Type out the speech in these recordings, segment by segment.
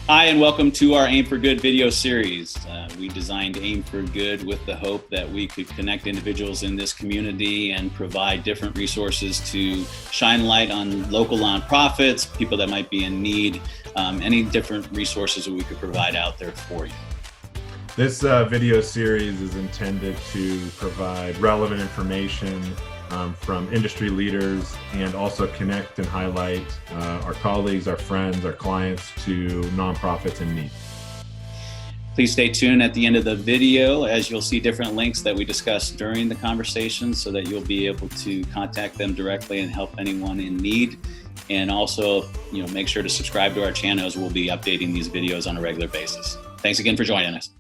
Hi, and welcome to our Aim for Good video series. We designed Aim for Good with the hope that we could connect individuals in this community and provide different resources to shine light on local nonprofits, people that might be in need, any different resources that we could provide out there for you. This video series is intended to provide relevant information from industry leaders and also connect and highlight our colleagues, our friends, our clients to nonprofits in need. Please stay tuned at the end of the video as you'll see different links that we discussed during the conversation so that you'll be able to contact them directly and help anyone in need. And also, make sure to subscribe to our channel as we'll be updating these videos on a regular basis. Thanks again for joining us.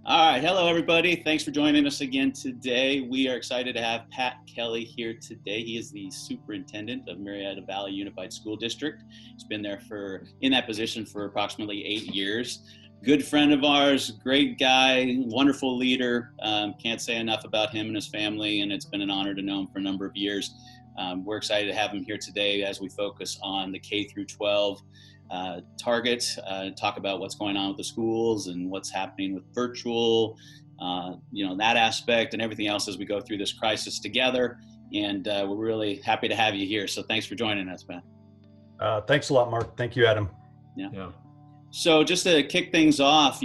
All right, hello everybody. Thanks for joining us again today. We are excited to have Pat Kelley here today. He is the superintendent of Murrieta Valley Unified School District. He's been there in that position for approximately 8 years. Good friend of ours, great guy, wonderful leader. Can't say enough about him and his family, and it's been an honor to know him for a number of years. We're excited to have him here today as we focus on the K through 12 target, talk about what's going on with the schools and what's happening with virtual, that aspect and everything else as we go through this crisis together. And we're really happy to have you here. So thanks for joining us, man. Thanks a lot, Mark. Thank you, Adam. Yeah. So just to kick things off,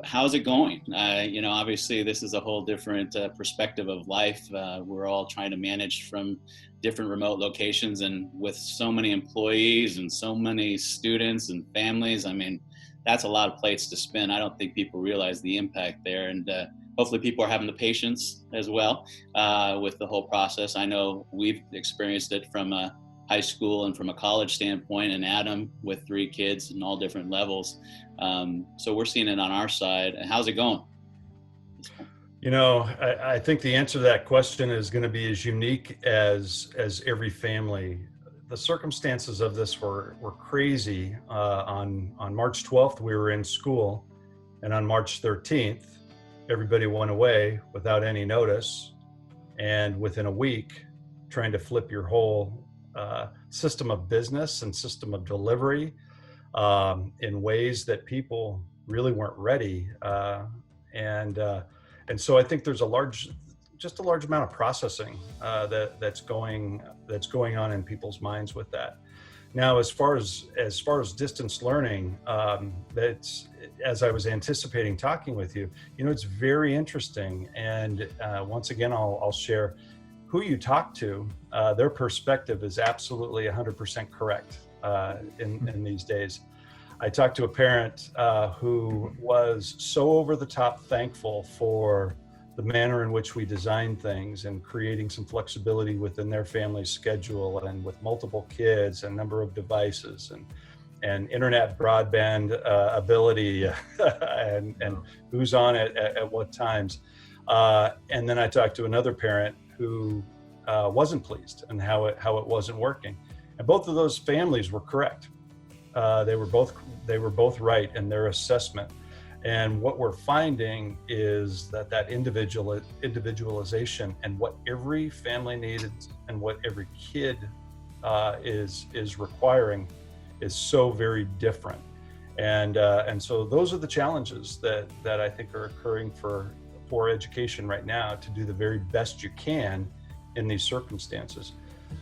how's it going? Obviously this is a whole different perspective of life. We're all trying to manage from different remote locations, and with so many employees and so many students and families, that's a lot of plates to spin. I don't think people realize the impact there, and hopefully people are having the patience as well with the whole process. I know we've experienced it from a high school and from a college standpoint, and Adam with 3 kids in all different levels. So we're seeing it on our side. How's it going? I think the answer to that question is going to be as unique as every family. The circumstances of this were crazy. On March 12th, we were in school, and on March 13th, everybody went away without any notice. And within a week, trying to flip your whole system of business and system of delivery in ways that people really weren't ready. And so I think there's a large amount of processing that's going on in people's minds with that. Now, as far as distance learning, that's, as I was anticipating talking with you, it's very interesting. And once again, I'll share who you talk to. Their perspective is absolutely 100% correct in these days. I talked to a parent who was so over the top thankful for the manner in which we design things and creating some flexibility within their family's schedule, and with multiple kids and number of devices and internet broadband ability and who's on it at what times. And then I talked to another parent who wasn't pleased and how it wasn't working. And both of those families were correct. They were both right in their assessment. And what we're finding is that individualization and what every family needed and what every kid is requiring is so very different. And so those are the challenges that I think are occurring for education right now, to do the very best you can in these circumstances.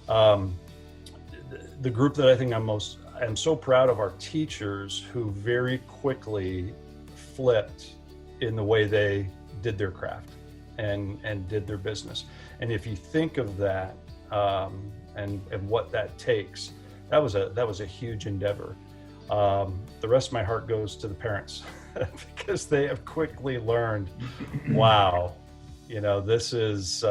The group that I think I'm so proud of our teachers, who very quickly flipped in the way they did their craft and did their business. And if you think of that and what that takes, that was a huge endeavor. The rest of my heart goes to the parents because they have quickly learned, wow, this is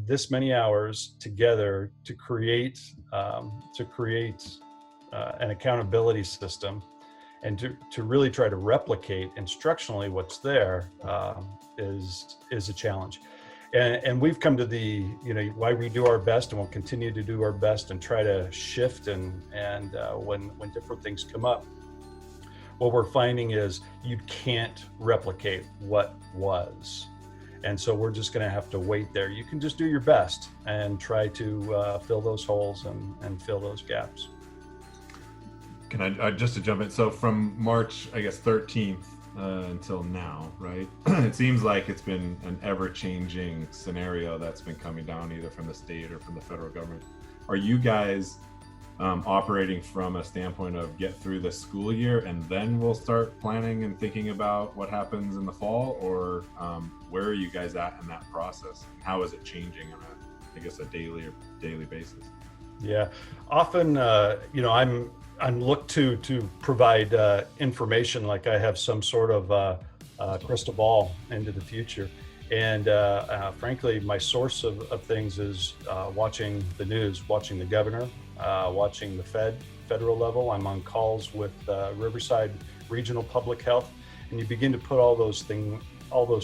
this many hours together to create an accountability system, and to really try to replicate instructionally what's there is a challenge. And we've come to the, why we do our best, and we'll continue to do our best and try to shift and when different things come up. What we're finding is you can't replicate what was. And so we're just going to have to wait there. You can just do your best and try to fill those holes and fill those gaps. Can I just to jump in? So from March, I guess 13th until now, right? It seems like it's been an ever-changing scenario that's been coming down either from the state or from the federal government. Are you guys operating from a standpoint of get through the school year and then we'll start planning and thinking about what happens in the fall, or where are you guys at in that process? How is it changing on a, I guess, a daily basis? Yeah, often, I'm looked to provide information like I have some sort of crystal ball into the future. And frankly, my source of things is watching the news, watching the governor, watching the federal level. I'm on calls with Riverside Regional Public Health, and you begin to put all those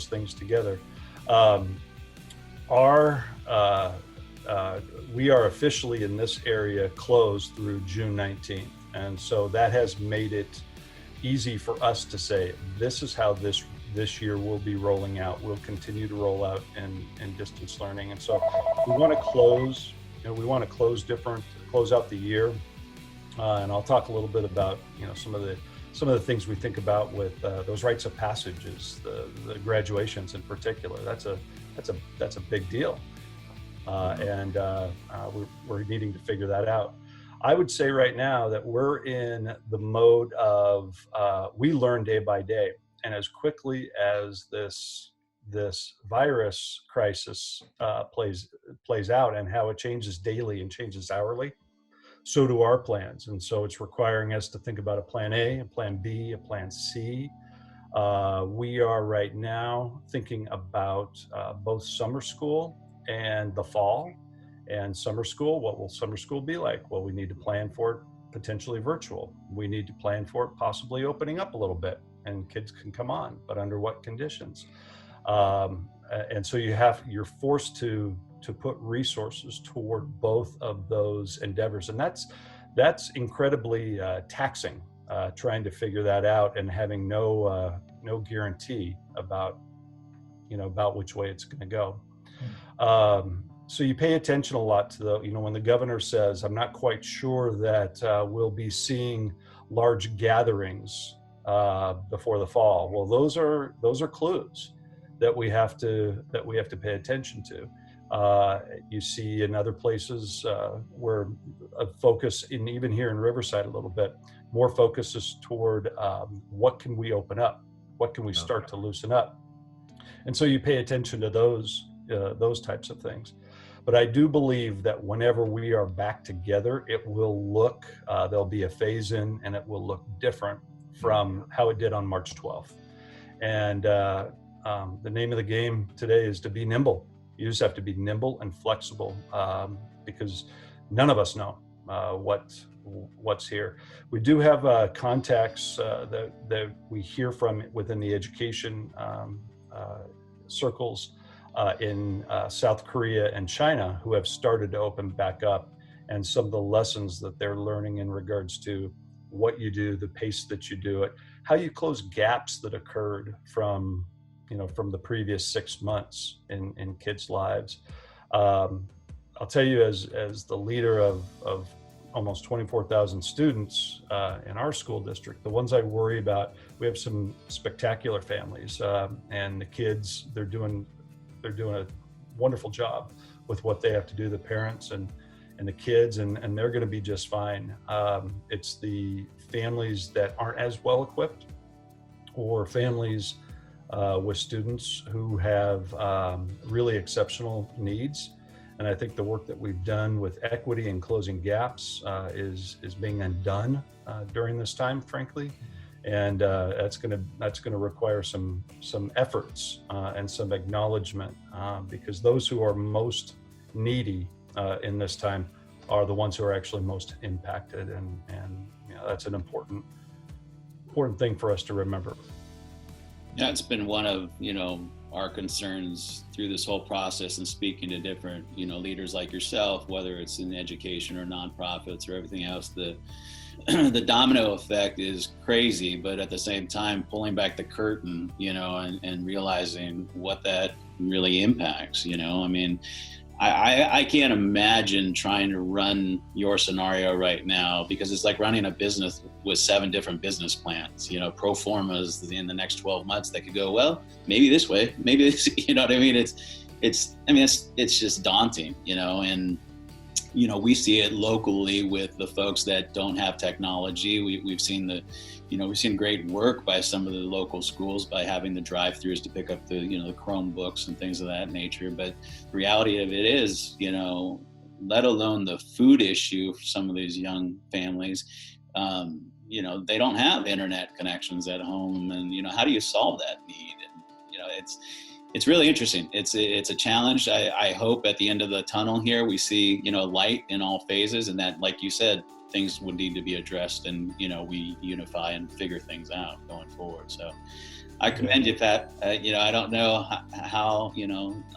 things together. We are officially in this area closed through June 19th. And so that has made it easy for us to say, this is how this year will be rolling out. We'll continue to roll out in distance learning. And so we want to close, close out the year. And I'll talk a little bit about, some of the things we think about with those rites of passages, the graduations in particular. That's a big deal. We're needing to figure that out. I would say right now that we're in the mode of we learn day by day, and as quickly as this virus crisis plays out and how it changes daily and changes hourly, so do our plans. And so it's requiring us to think about a plan A, a plan B, a plan C. We are right now thinking about both summer school and the fall. And summer school, what will summer school be like? Well, we need to plan for it potentially virtual. We need to plan for it possibly opening up a little bit and kids can come on, but under what conditions? And so you're forced to put resources toward both of those endeavors. And that's incredibly taxing, trying to figure that out and having no guarantee about which way it's going to go. So you pay attention a lot to when the governor says, I'm not quite sure that we'll be seeing large gatherings before the fall. Well, those are clues that we have to pay attention to. You see in other places where a focus, even here in Riverside a little bit, more focus is toward what can we open up? What can we start to loosen up? And so you pay attention to those types of things. But I do believe that whenever we are back together, it will look, there'll be a phase in and it will look different from how it did on March 12th. And the name of the game today is to be nimble. You just have to be nimble and flexible because none of us know what's here. We do have contacts that we hear from within the education circles in South Korea and China who have started to open back up, and some of the lessons that they're learning in regards to what you do, the pace that you do it, how you close gaps that occurred from the previous 6 months in kids' lives. I'll tell you, as the leader of almost 24,000 students in our school district, the ones I worry about, we have some spectacular families, and the kids, they're doing a wonderful job with what they have to do, the parents and the kids, and they're going to be just fine. It's the families that aren't as well equipped, or families with students who have really exceptional needs. And I think the work that we've done with equity and closing gaps is being undone during this time, frankly. And that's going to require some efforts and some acknowledgement, because those who are most needy in this time are the ones who are actually most impacted, and that's an important thing for us to remember. Yeah, it's been one of our concerns through this whole process, and speaking to different leaders like yourself, whether it's in education or nonprofits or everything else. the domino effect is crazy, but at the same time, pulling back the curtain, and realizing what that really impacts, I mean, I can't imagine trying to run your scenario right now, because it's like running a business with 7 different business plans, pro formas in the next 12 months that could go, well, maybe this way, maybe this, you know what I mean? It's just daunting, and we see it locally with the folks that don't have technology. We've seen we've seen great work by some of the local schools by having the drive-throughs to pick up the Chromebooks and things of that nature. But the reality of it is, let alone the food issue for some of these young families, they don't have internet connections at home, and how do you solve that need? And it's really interesting. It's a challenge. I hope at the end of the tunnel here we see light in all phases, and that, like you said, things would need to be addressed, and we unify and figure things out going forward. So I commend you, Pat. I don't know how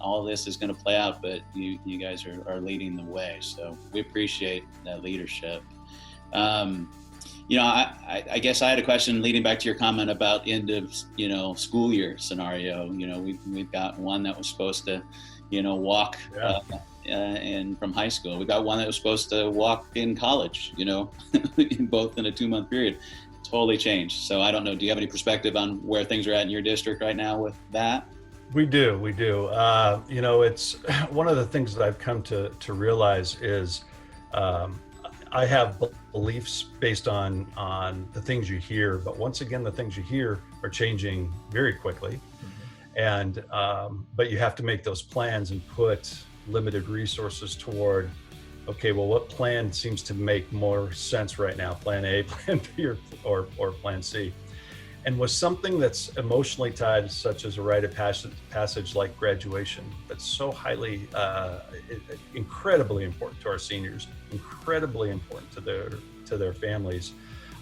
all this is going to play out, but you guys are leading the way. So we appreciate that leadership. I guess I had a question leading back to your comment about end of, school year scenario. We've got one that was supposed to, walk and from high school. We got one that was supposed to walk in college, both in a 2-month period. Totally changed. So I don't know. Do you have any perspective on where things are at in your district right now with that? We do. It's one of the things that I've come to realize is, I have beliefs based on the things you hear, but once again, the things you hear are changing very quickly. And but you have to make those plans and put limited resources toward, okay, well, what plan seems to make more sense right now? Plan A, plan B, or plan C. And with something that's emotionally tied, such as a rite of passage like graduation, that's so highly, incredibly important to our seniors, incredibly important to their families.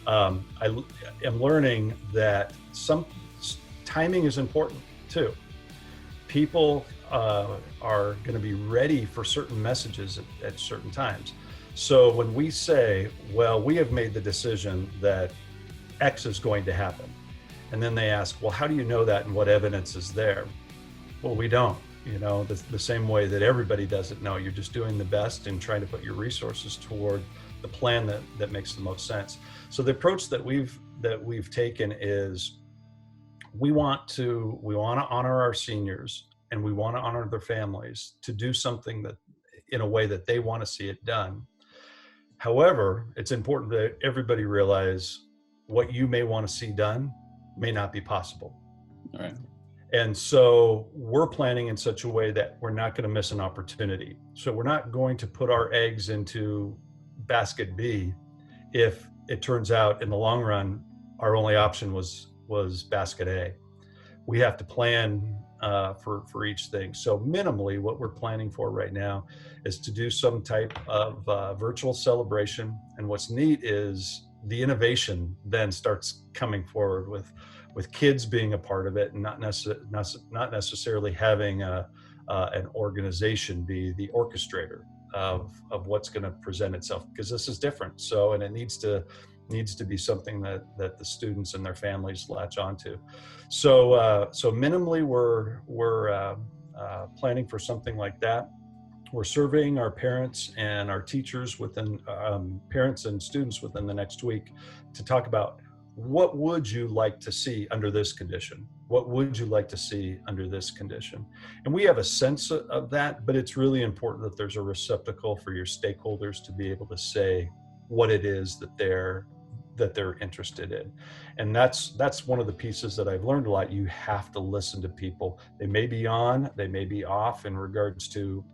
I am learning that some timing is important too. People are going to be ready for certain messages at certain times. So when we say, well, we have made the decision that X is going to happen, and then they ask, well, how do you know that, and what evidence is there? Well, we don't, the same way that everybody doesn't know. You're just doing the best and trying to put your resources toward the plan that makes the most sense. So the approach that we've taken is we want to honor our seniors, and we want to honor their families to do something that in a way that they want to see it done. However, it's important that everybody realize what you may want to see done may not be possible. All right. And so we're planning in such a way that we're not going to miss an opportunity. So we're not going to put our eggs into basket B if it turns out in the long run our only option was basket A. We have to plan for each thing. So minimally, what we're planning for right now is to do some type of virtual celebration. And what's neat is the innovation then starts coming forward with kids being a part of it, and not necessarily having an organization be the orchestrator of what's going to present itself, because this is different. So, and it needs to be something that the students and their families latch onto. So minimally, we're planning for something like that. We're surveying our parents and our teachers parents and students within the next week to talk about, what would you like to see under this condition? What would you like to see under this condition? And we have a sense of that, but it's really important that there's a receptacle for your stakeholders to be able to say what it is that they're interested in. And that's one of the pieces that I've learned a lot. You have to listen to people. They may be on, they may be off in regards to,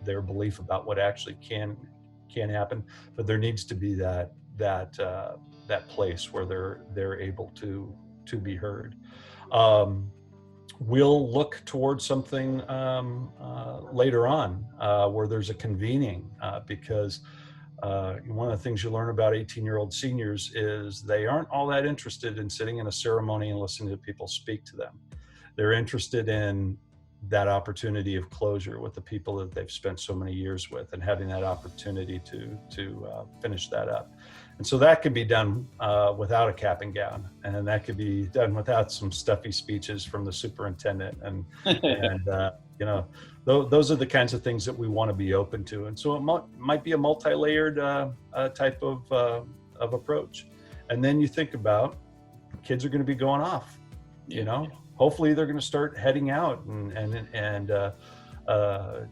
their belief about what actually can happen, but there needs to be that place where they're able to be heard. We'll look towards something later on where there's a convening, because one of the things you learn about 18-year-old seniors is they aren't all that interested in sitting in a ceremony and listening to people speak to them. They're interested in that opportunity of closure with the people that they've spent so many years with, and having that opportunity to finish that up. And so that could be done without a cap and gown, and that could be done without some stuffy speeches from the superintendent. And you know, those are the kinds of things that we want to be open to. And so it might be a multi-layered type of approach. And then you think about kids are going to be going off, you know, hopefully they're going to start heading out and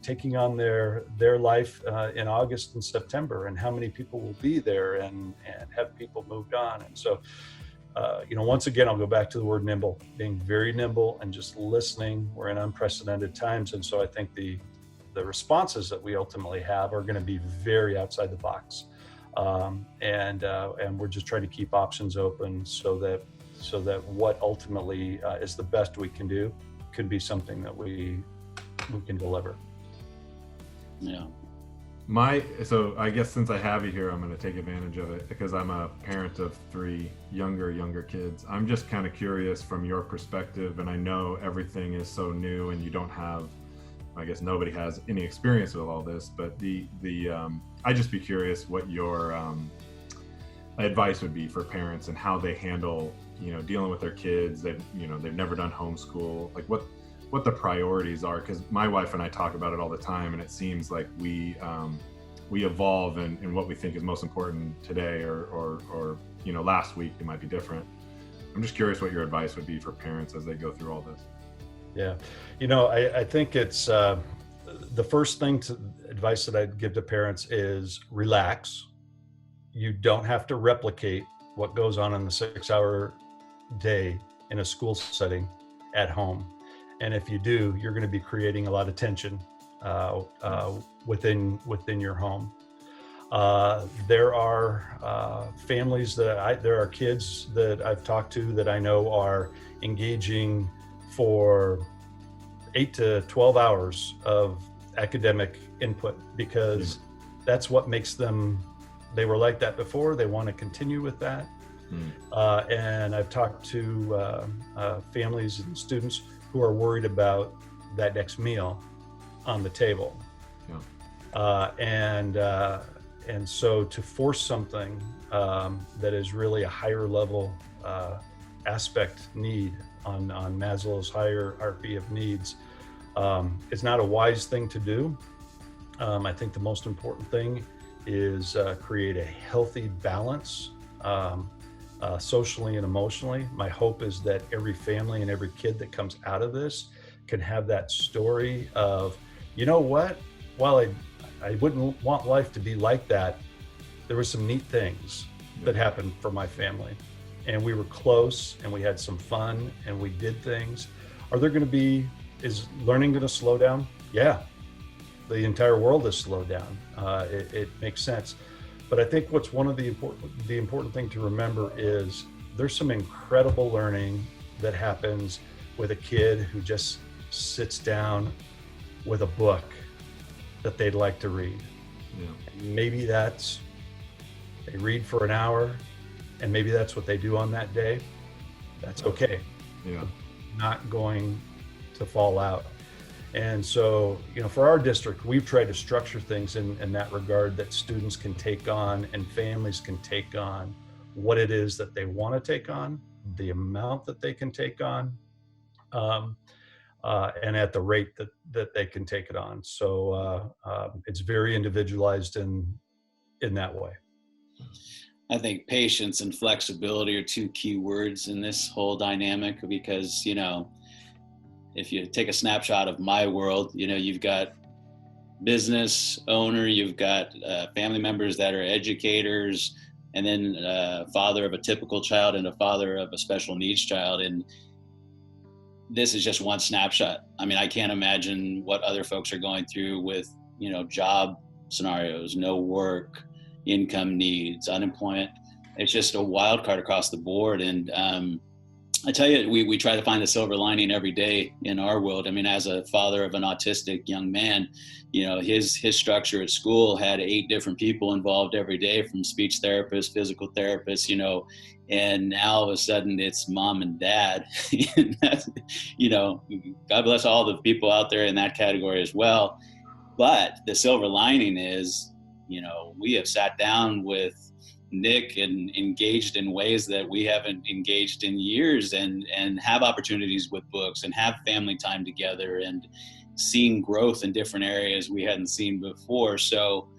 taking on their life in August and September, and how many people will be there, and have people moved on. And so, you know, once again, I'll go back to the word nimble, being very nimble and just listening. We're in unprecedented times. And so I think the responses that we ultimately have are going to be very outside the box. And we're just trying to keep options open so that what ultimately is the best we can do could be something that we can deliver. Yeah. So I guess since I have you here, I'm going to take advantage of it, because I'm a parent of 3 younger kids. I'm just kind of curious from your perspective, and I know everything is so new and you don't have, I guess nobody has any experience with all this, but I'd just be curious what your advice would be for parents and how they handle, you know, dealing with their kids. They've never done homeschool, like what the priorities are, because my wife and I talk about it all the time, and it seems like we evolve in what we think is most important today, or you know, last week it might be different. I'm just curious what your advice would be for parents as they go through all this. Yeah, you know, I think it's the first advice that I'd give to parents is relax. You don't have to replicate what goes on in the 6-hour day in a school setting at home. And if you do, you're going to be creating a lot of tension within your home. There are families there are kids that I've talked to that I know are engaging for 8 to 12 hours of academic input, because that's what makes them, they were like that before, they want to continue with that. And I've talked to families and students who are worried about that next meal on the table. And so to force something that is really a higher level aspect need on Maslow's hierarchy of needs is not a wise thing to do. I think the most important thing is create a healthy balance socially and emotionally. My hope is that every family and every kid that comes out of this can have that story of, you know what, while I wouldn't want life to be like that, there were some neat things that happened for my family, and we were close and we had some fun and we did things. Is learning going to slow down? Yeah, the entire world has slowed down. It makes sense. But I think what's one of the important thing to remember is there's some incredible learning that happens with a kid who just sits down with a book that they'd like to read. Maybe they read for an hour, and maybe that's what they do on that day. That's okay. Not going to fall out. And so, you know, for our district, we've tried to structure things in that regard, that students can take on and families can take on what it is that they want to take on, the amount that they can take on, and at the rate that they can take it on. So it's very individualized in that way. I think patience and flexibility are 2 key words in this whole dynamic, because, you know, if you take a snapshot of my world, you know, you've got business owner, you've got family members that are educators, and then father of a typical child and a father of a special needs child. And this is just one snapshot. I mean, I can't imagine what other folks are going through with, you know, job scenarios, no work, income needs, unemployment. It's just a wild card across the board. And I tell you, we try to find the silver lining every day in our world. I mean, as a father of an autistic young man, you know, his structure at school had 8 different people involved every day, from speech therapists, physical therapists, you know, and now all of a sudden it's mom and dad. And that's, you know, God bless all the people out there in that category as well. But the silver lining is, you know, we have sat down with Nick and engaged in ways that we haven't engaged in years, and have opportunities with books and have family time together and seen growth in different areas we hadn't seen before. So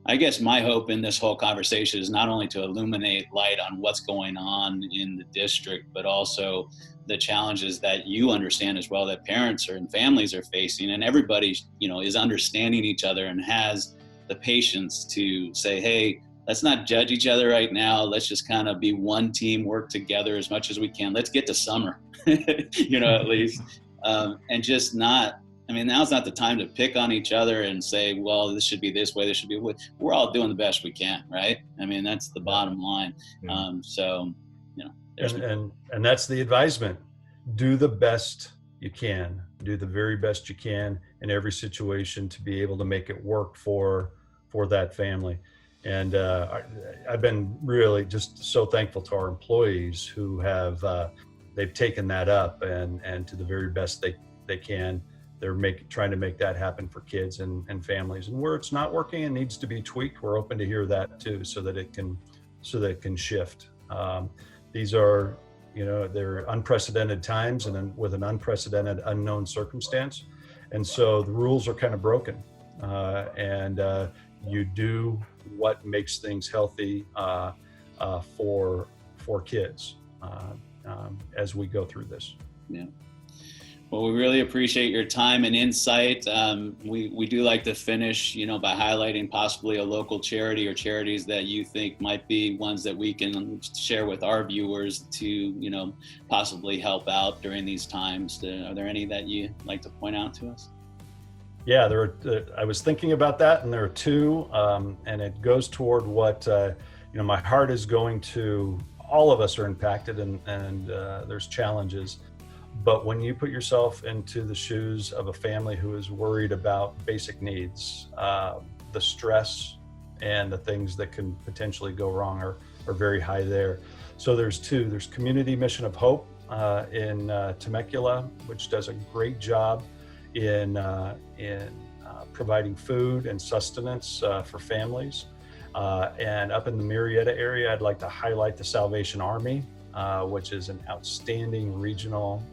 I guess my hope in this whole conversation is not only to illuminate light on what's going on in the district, but also the challenges that you understand as well, that parents and families are facing, and everybody, is understanding each other and has the patience to say, hey, let's not judge each other right now. Let's just kind of be one team, work together as much as we can. Let's get to summer, at least, and just not. Now's not the time to pick on each other and say, well, this should be this way, this should be. We're all doing the best we can, right? That's the bottom line. And that's the advisement. Do the best you can. Do the very best you can in every situation to be able to make it work for that family. And I've been really just so thankful to our employees who have they've taken that up and to the very best they can. They're trying to make that happen for kids and families. And where it's not working and needs to be tweaked, we're open to hear that too, so that it can shift. These are, they're unprecedented times and then with an unprecedented unknown circumstance. And so the rules are kind of broken. And you do what makes things healthy for kids as we go through this. Yeah. Well, we really appreciate your time and insight. We do like to finish, by highlighting possibly a local charity or charities that you think might be ones that we can share with our viewers to, possibly help out during these times. Are there any that you like to point out to us? Yeah, I was thinking about that, and there are two, and it goes toward what, my heart is going to. All of us are impacted, and there's challenges. But when you put yourself into the shoes of a family who is worried about basic needs, the stress and the things that can potentially go wrong are very high there. So there's two. There's Community Mission of Hope in Temecula, which does a great job in providing food and sustenance for families. And up in the Murrieta area, I'd like to highlight the Salvation Army, which is an outstanding regional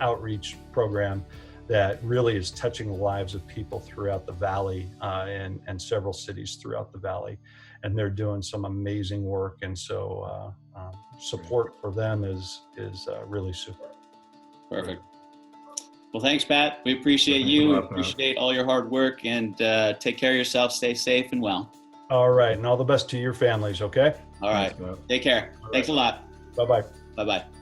outreach program that really is touching the lives of people throughout the valley and several cities throughout the valley. And they're doing some amazing work. And so support for them is really super. Perfect. Well, thanks, Pat. We appreciate you. Appreciate all your hard work, and take care of yourself. Stay safe and well. All right. And all the best to your families. Okay. All right. Take care. Thanks a lot. Bye-bye. Bye-bye.